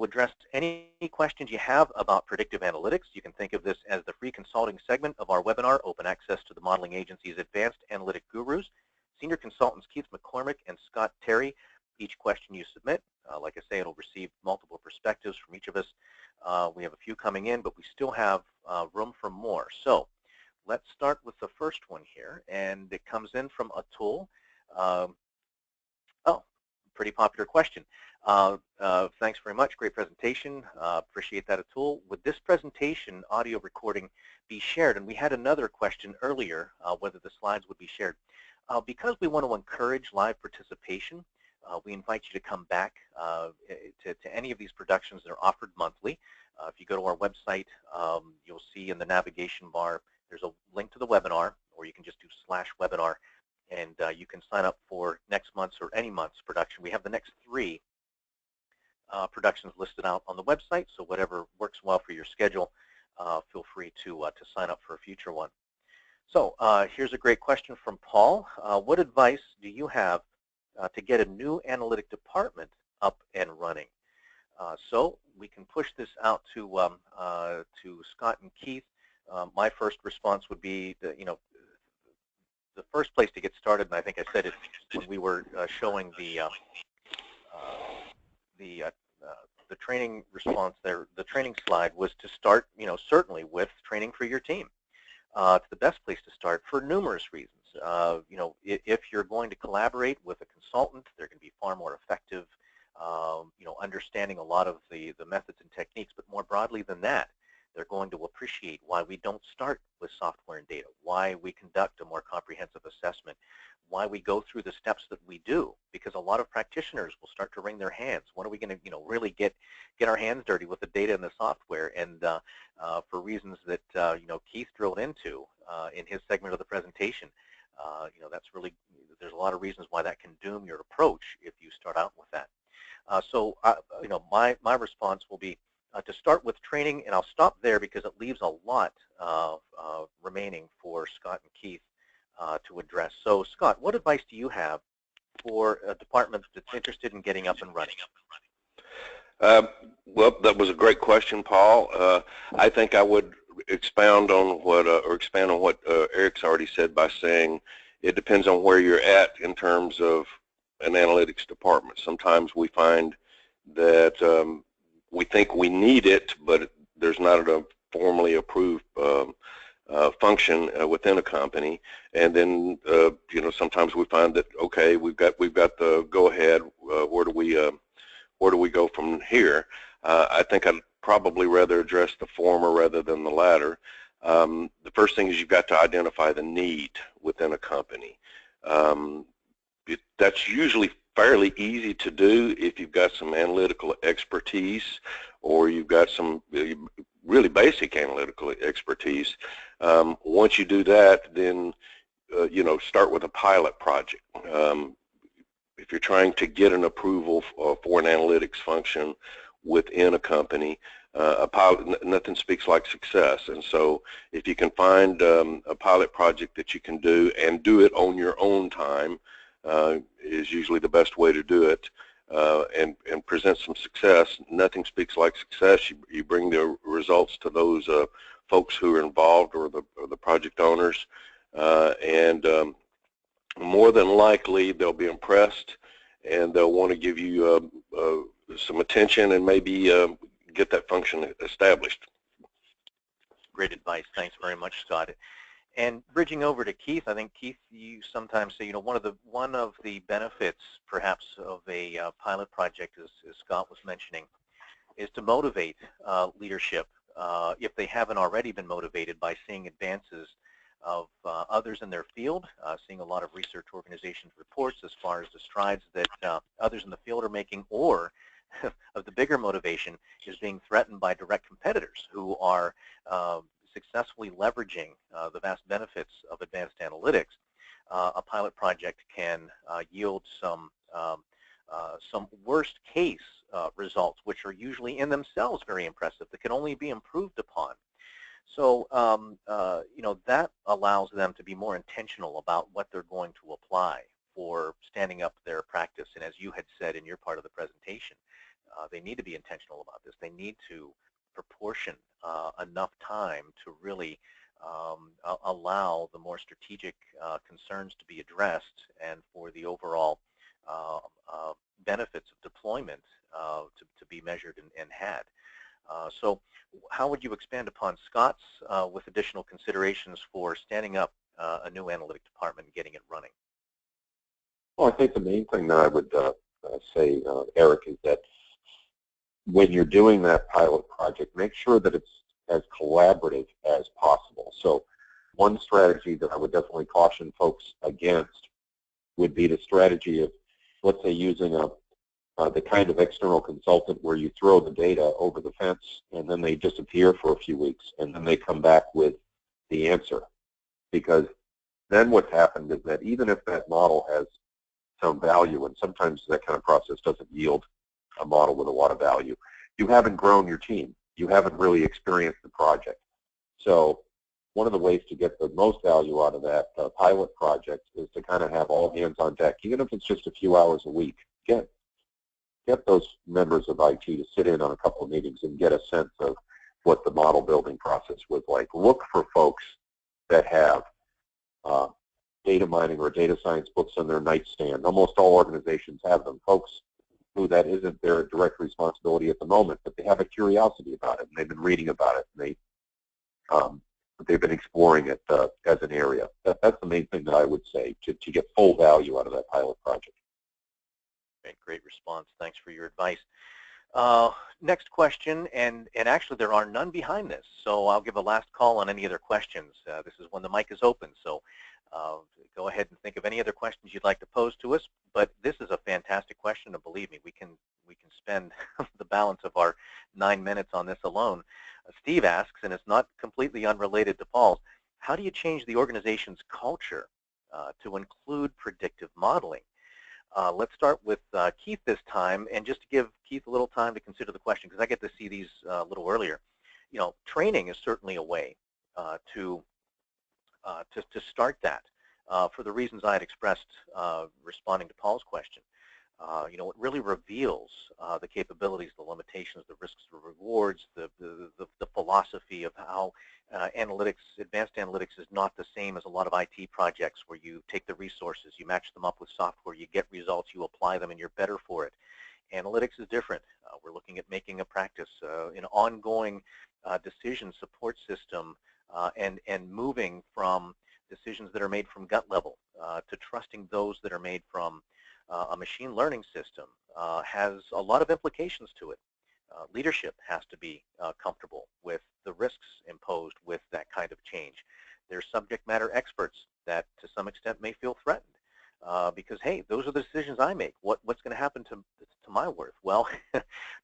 address any questions you have about predictive analytics. You can think of this as the free consulting segment of our webinar, Open Access to the Modeling Agency's Advanced Analytic Gurus. Senior consultants Keith McCormick and Scott Terry. Each question you submit, like I say, it'll receive multiple perspectives from each of us. We have a few coming in, but we still have room for more. So let's start with the first one here, and it comes in from Atul. Oh, pretty popular question. Thanks very much. Great presentation. Appreciate that, Atul. Would this presentation audio recording be shared? And we had another question earlier, whether the slides would be shared. Because we want to encourage live participation, we invite you to come back to any of these productions that are offered monthly. If you go to our website, you'll see in the navigation bar, there's a link to the webinar, or you can just do /webinar, and you can sign up for next month's or any month's production. We have the next 3 productions listed out on the website, so whatever works well for your schedule, feel free to sign up for a future one. So here's a great question from Paul. What advice do you have to get a new analytic department up and running? So we can push this out to Scott and Keith. My first response would be that, the first place to get started, and I think I said it when we were showing the training response there, the training slide, was to start, certainly with training for your team. It's the best place to start for numerous reasons. If you're going to collaborate with a consultant, they're going to be far more effective, understanding a lot of the methods and techniques, but more broadly than that, they're going to appreciate why we don't start with software and data, why we conduct a more comprehensive assessment, why we go through the steps that we do, because a lot of practitioners will start to wring their hands. When are we going to, really get our hands dirty with the data and the software? And for reasons that, Keith drilled into in his segment of the presentation, that's really, there's a lot of reasons why that can doom your approach if you start out with that. So, my response will be to start with training, and I'll stop there because it leaves a lot remaining for Scott and Keith to address. So, Scott, what advice do you have for a department that's interested in getting up and running? Well, that was a great question, Paul. I think I would expand on what Eric's already said by saying it depends on where you're at in terms of an analytics department. Sometimes we find that we think we need it, but there's not a formally approved function within a company, and then sometimes we find that, okay, we've got the go ahead. Where do we go from here? I think I'd probably rather address the former rather than the latter. The first thing is you've got to identify the need within a company. That's usually fairly easy to do if you've got some analytical expertise, or you've got some really basic analytical expertise. Once you do that, then start with a pilot project. If you're trying to get an approval for an analytics function within a company, a pilot, nothing speaks like success. And so if you can find a pilot project that you can do and do it on your own time, is usually the best way to do it, and present some success. Nothing speaks like success. You bring the results to those folks who are involved, or the project owners, and more than likely they'll be impressed, and they'll want to give you some attention and maybe get that function established. Great advice. Thanks very much, Scott. And bridging over to Keith, I think, Keith, you sometimes say, one of the benefits perhaps of a pilot project, as Scott was mentioning, is to motivate leadership if they haven't already been motivated by seeing advances of others in their field, seeing a lot of research organizations reports as far as the strides that others in the field are making, or of the bigger motivation is being threatened by direct competitors who are successfully leveraging the vast benefits of advanced analytics. A pilot project can yield some worst case results, which are usually in themselves very impressive, that can only be improved upon. So that allows them to be more intentional about what they're going to apply for standing up their practice. And as you had said in your part of the presentation, They need to be intentional about this. They need to proportion enough time to really allow the more strategic concerns to be addressed, and for the overall uh, benefits of deployment to be measured and had. So how would you expand upon Scott's with additional considerations for standing up a new analytic department and getting it running? Well, I think the main thing that I would say, Eric, is that when you're doing that pilot project, make sure that it's as collaborative as possible. So one strategy that I would definitely caution folks against would be the strategy of, let's say, using the kind of external consultant where you throw the data over the fence and then they disappear for a few weeks and then they come back with the answer. Because then what's happened is that even if that model has some value, and sometimes that kind of process doesn't yield a model with a lot of value, you haven't grown your team. You haven't really experienced the project. So one of the ways to get the most value out of that pilot project is to kind of have all hands on deck, even if it's just a few hours a week. Get those members of IT to sit in on a couple of meetings and get a sense of what the model building process was like. Look for folks that have data mining or data science books on their nightstand. Almost all organizations have them. Folks who that isn't their direct responsibility at the moment, but they have a curiosity about it, and they've been reading about it, and they've been exploring it as an area. That's the main thing that I would say to get full value out of that pilot project. Great response. Thanks for your advice. Next question, and actually there are none behind this, so I'll give a last call on any other questions. This is when the mic is open, so go ahead and think of any other questions you'd like to pose to us. But this is a fantastic question, and believe me, we can spend the balance of our 9 minutes on this alone. Steve asks, and it's not completely unrelated to Paul's, how do you change the organization's culture to include predictive modeling? Let's start with Keith this time, and just to give Keith a little time to consider the question, because I get to see these a little earlier. You know, training is certainly a way to start that for the reasons I had expressed responding to Paul's question. You know, it really reveals the capabilities, the limitations, the risks, the rewards, the philosophy of how advanced analytics is not the same as a lot of IT projects where you take the resources, you match them up with software, you get results, you apply them, and you're better for it. Analytics is different. We're looking at making a practice, an ongoing decision support system, and moving from decisions that are made from gut level to trusting those that are made from a machine learning system has a lot of implications to it. Leadership has to be comfortable with the risks imposed with that kind of change. There's subject matter experts that to some extent may feel threatened because, hey, those are the decisions I make. What's going to happen to my worth? Well,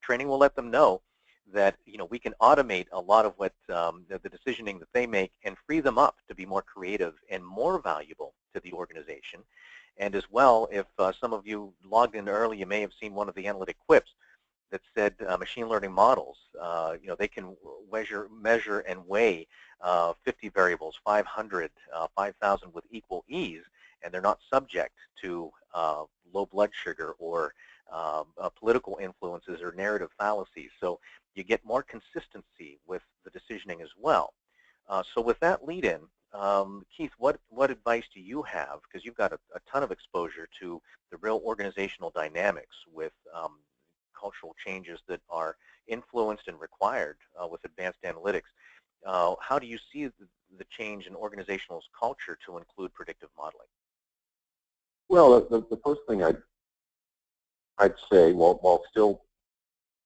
training will let them know that, you know, we can automate a lot of what the decisioning that they make and free them up to be more creative and more valuable to the organization. And as well, if some of you logged in early, you may have seen one of the analytic quips that said machine learning models, you know, they can measure and weigh 50 variables, 500, 5,000 with equal ease, and they're not subject to low blood sugar or political influences or narrative fallacies. So you get more consistency with the decisioning as well. So with that lead-in, Keith, what advice do you have? Because you've got a ton of exposure to the real organizational dynamics with cultural changes that are influenced and required with advanced analytics. How do you see the change in organizational culture to include predictive modeling? Well, the first thing I'd say, while still,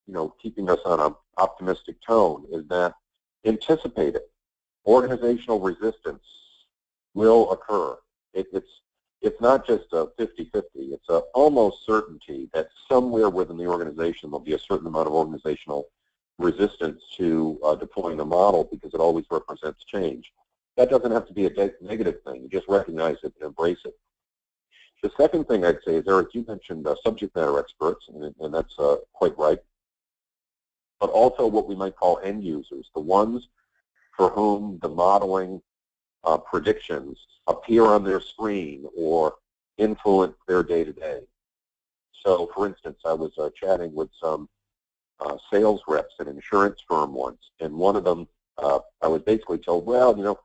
you know, keeping us on an optimistic tone, is that anticipate it. Organizational resistance will occur. It's not just a 50-50. It's a almost certainty that somewhere within the organization there'll be a certain amount of organizational resistance to deploying the model because it always represents change. That doesn't have to be a negative thing. You just recognize it and embrace it. The second thing I'd say is, Eric, you mentioned subject matter experts, and that's quite right, but also what we might call end users, the ones for whom the modeling predictions appear on their screen or influence their day-to-day. So, for instance, I was chatting with some sales reps at an insurance firm once, and one of them, I was basically told, well,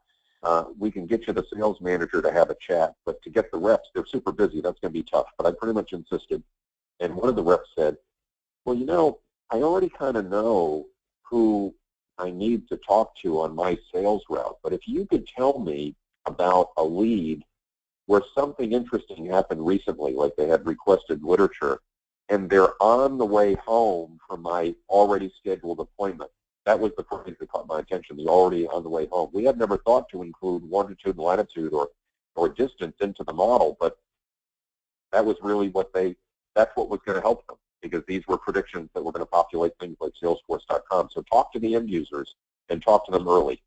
we can get you the sales manager to have a chat, but to get the reps, they're super busy. That's going to be tough. But I pretty much insisted. And one of the reps said, well, I already kind of know who I need to talk to on my sales route. But if you could tell me about a lead where something interesting happened recently, like they had requested literature, and they're on the way home from my already scheduled appointment. That was the phrase that caught my attention, the already on the way home. We had never thought to include longitude and latitude or distance into the model, but that was really that's what was going to help them, because these were predictions that were going to populate things like Salesforce.com. So talk to the end users and talk to them early.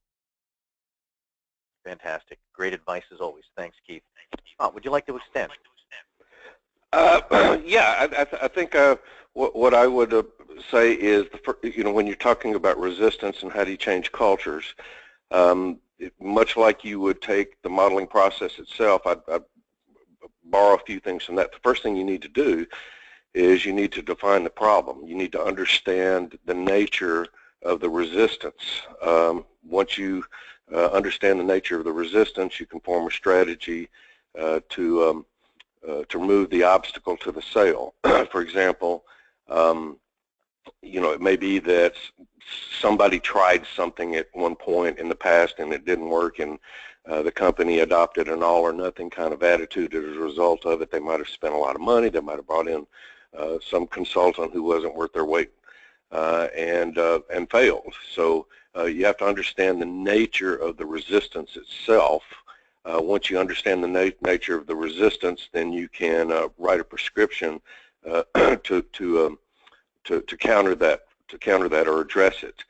Fantastic. Great advice as always. Thanks, Keith. Would you like to extend? Yeah, I think what I would say is, when you're talking about resistance and how do you change cultures, much like you would take the modeling process itself, I'd borrow a few things from that. The first thing you need to do is you need to define the problem. You need to understand the nature of the resistance. Once you understand the nature of the resistance, you can form a strategy to remove the obstacle to the sale. For example, it may be that somebody tried something at one point in the past and it didn't work, and the company adopted an all or nothing kind of attitude as a result of it. They might have spent a lot of money. They might have brought in some consultant who wasn't worth their weight and failed. So you have to understand the nature of the resistance itself. Once you understand the nature of the resistance, then you can write a prescription to counter that or address it.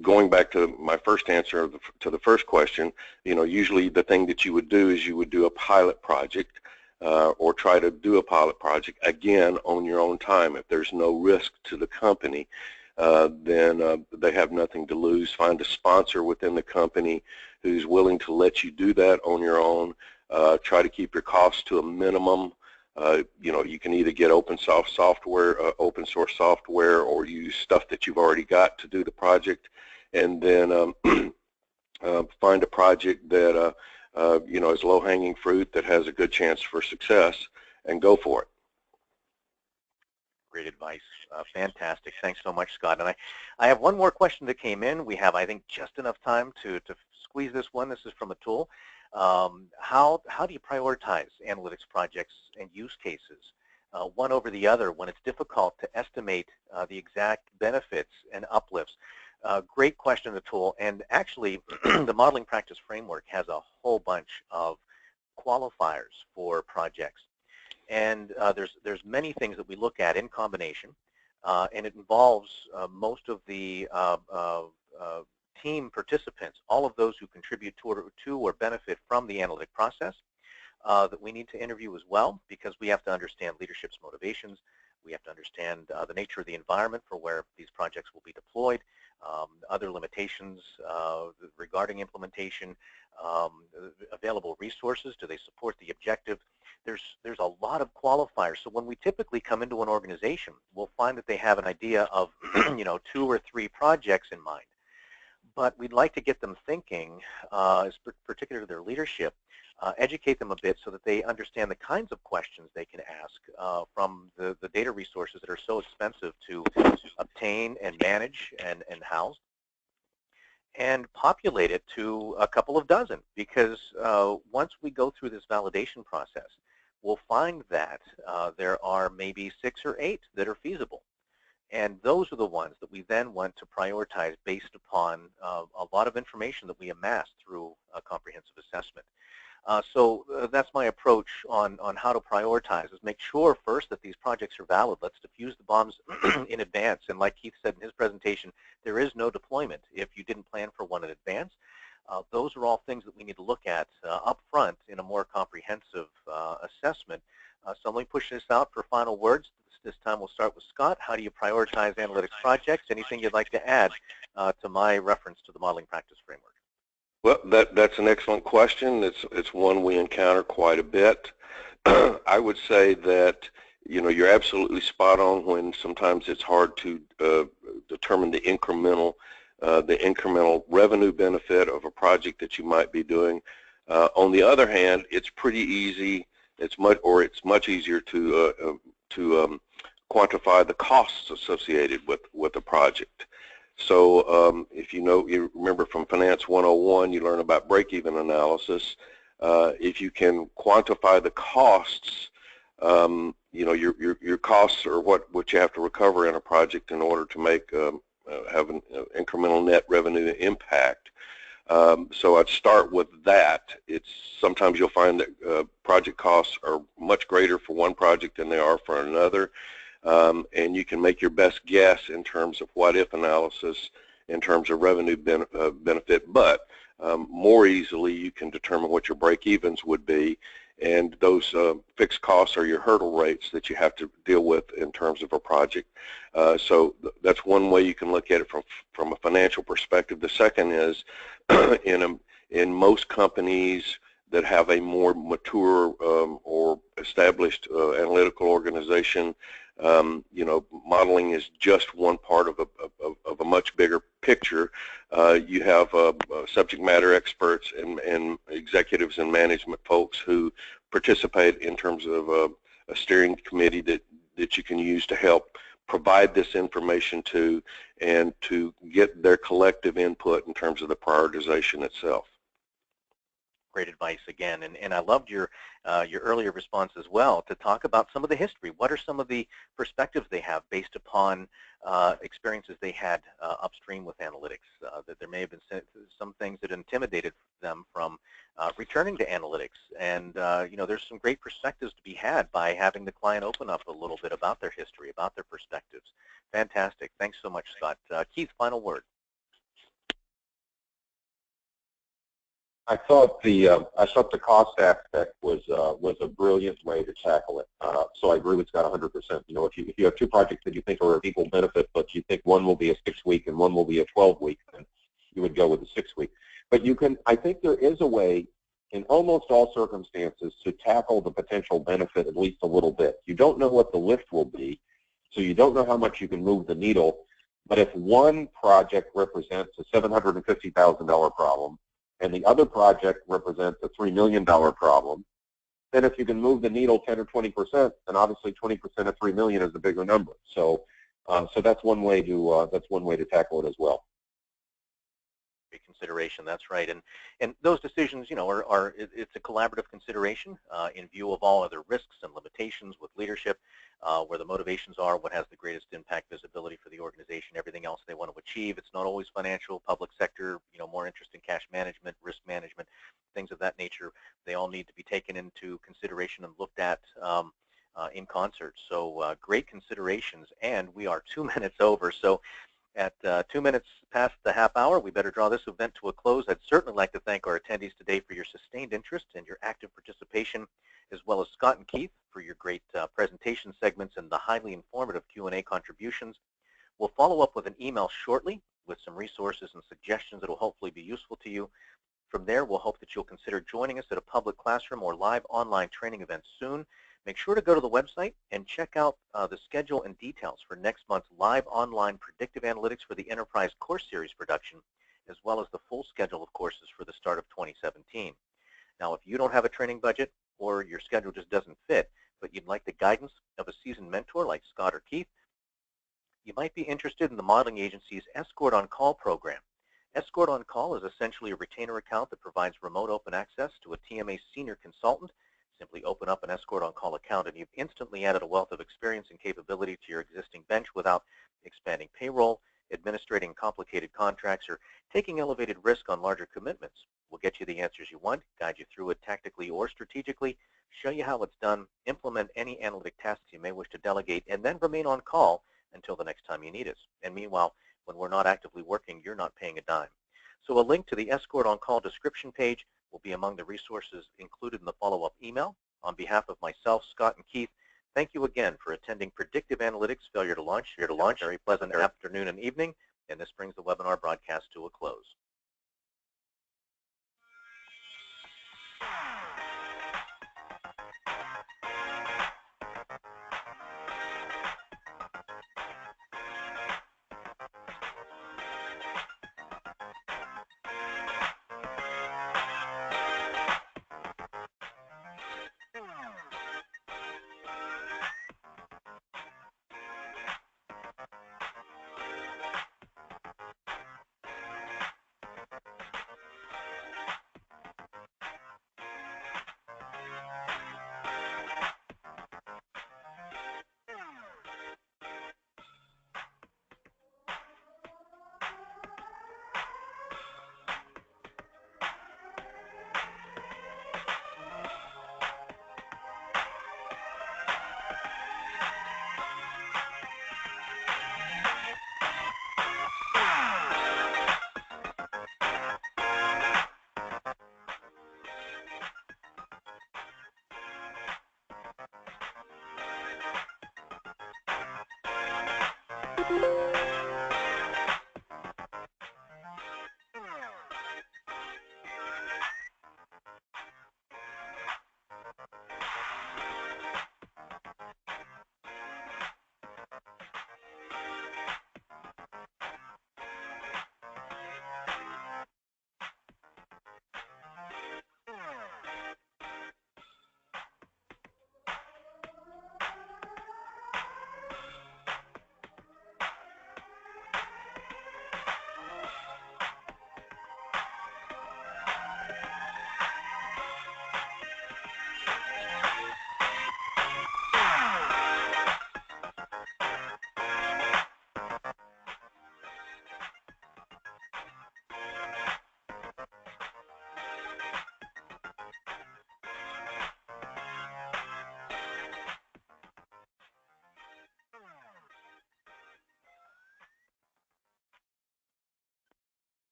Going back to my first answer to the first question, usually the thing that you would do is you would do a pilot project or try to do a pilot project, again, on your own time. If there's no risk to the company, then they have nothing to lose. Find a sponsor within the company who's willing to let you do that on your own. Try to keep your costs to a minimum. You can either get open source software, or use stuff that you've already got to do the project, and then find a project that is low-hanging fruit, that has a good chance for success, and go for it. Great advice. Fantastic. Thanks so much, Scott. And I have one more question that came in. We have, I think, just enough time to squeeze this one. This is from Atul. How do you prioritize analytics projects and use cases, one over the other, when it's difficult to estimate the exact benefits and uplifts? Great question, Atul. And actually, the modeling practice framework has a whole bunch of qualifiers for projects. And there's many things that we look at in combination, and it involves most of the team participants, all of those who contribute to or benefit from the analytic process, that we need to interview as well, because we have to understand leadership's motivations. We have to understand the nature of the environment for where these projects will be deployed, other limitations regarding implementation, available resources. Do they support the objective? There's a lot of qualifiers. So when we typically come into an organization, we'll find that they have an idea of 2 or 3 projects in mind. But we'd like to get them thinking, particularly their leadership, educate them a bit so that they understand the kinds of questions they can ask from the data resources that are so expensive to obtain and manage and house, and populate it to a couple of dozen, because once we go through this validation process, we'll find that there are maybe 6 or 8 that are feasible. And those are the ones that we then want to prioritize based upon a lot of information that we amassed through a comprehensive assessment. So that's my approach on how to prioritize, is make sure first that these projects are valid. Let's diffuse the bombs in advance. And like Keith said in his presentation, there is no deployment if you didn't plan for one in advance. Those are all things that we need to look at up front in a more comprehensive assessment. So let me push this out for final words. This time we'll start with Scott. How do you prioritize analytics projects? Anything you'd like to add to my reference to the modeling practice framework? Well, that's an excellent question. It's one we encounter quite a bit. I would say that you're absolutely spot on when sometimes it's hard to determine the incremental revenue benefit of a project that you might be doing. On the other hand, it's pretty easy. It's much easier to quantify the costs associated with a project. So if you remember from Finance 101, you learn about break-even analysis. If you can quantify the costs, your costs are what you have to recover in a project in order to make have an incremental net revenue impact. So I'd start with that. Sometimes you'll find that project costs are much greater for one project than they are for another, and you can make your best guess in terms of what-if analysis in terms of revenue benefit, but more easily you can determine what your break-evens would be, and those fixed costs are your hurdle rates that you have to deal with in terms of a project. So that's one way you can look at it from a financial perspective. The second is in most companies that have a more mature or established analytical organization, modeling is just one part of a much bigger picture. You have subject matter experts and executives and management folks who participate in terms of a steering committee that you can use to help provide this information to and to get their collective input in terms of the prioritization itself. Great advice again, and I loved your earlier response as well to talk about some of the history. What are some of the perspectives they have based upon experiences they had upstream with analytics? That there may have been some things that intimidated them from returning to analytics, and there's some great perspectives to be had by having the client open up a little bit about their history, about their perspectives. Fantastic. Thanks so much, Scott. Keith, final word. I thought the cost aspect was a brilliant way to tackle it. So I agree with Scott 100%. If you have two projects that you think are of equal benefit, but you think one will be a 6-week and one will be a 12-week, then you would go with the 6-week. But I think there is a way in almost all circumstances to tackle the potential benefit at least a little bit. You don't know what the lift will be, so you don't know how much you can move the needle. But if one project represents a $750,000 problem, and the other project represents a $3 million problem, then if you can move the needle 10 or 20%, then obviously 20% of $3 million is a bigger number. So that's one way to tackle it as well. Consideration, that's right, and those decisions, it's a collaborative consideration in view of all other risks and limitations with leadership, where the motivations are, what has the greatest impact, visibility for the organization, everything else they want to achieve. It's not always financial, public sector, more interest in cash management, risk management, things of that nature. They all need to be taken into consideration and looked at in concert. So great considerations, and we are 2 minutes over. So at 2 minutes past the half hour, we better draw this event to a close. I'd certainly like to thank our attendees today for your sustained interest and your active participation, as well as Scott and Keith for your great presentation segments and the highly informative Q&A contributions. We'll follow up with an email shortly with some resources and suggestions that will hopefully be useful to you. From there, we'll hope that you'll consider joining us at a public classroom or live online training event soon. Make sure to go to the website and check out the schedule and details for next month's live online predictive analytics for the Enterprise Course Series production, as well as the full schedule of courses for the start of 2017. Now, if you don't have a training budget or your schedule just doesn't fit, but you'd like the guidance of a seasoned mentor like Scott or Keith, you might be interested in the modeling agency's Escort on Call program. Escort on Call is essentially a retainer account that provides remote open access to a TMA senior consultant. Simply open up an Escort on Call account and you've instantly added a wealth of experience and capability to your existing bench without expanding payroll, administrating complicated contracts, or taking elevated risk on larger commitments. We'll get you the answers you want, guide you through it tactically or strategically, show you how it's done, implement any analytic tasks you may wish to delegate, and then remain on call until the next time you need us. And meanwhile, when we're not actively working, you're not paying a dime. So a link to the Escort on Call description page will be among the resources included in the follow-up email. On behalf of myself, Scott, and Keith, thank you again for attending Predictive Analytics Failure to Launch. Very pleasant afternoon and evening, and this brings the webinar broadcast to a close.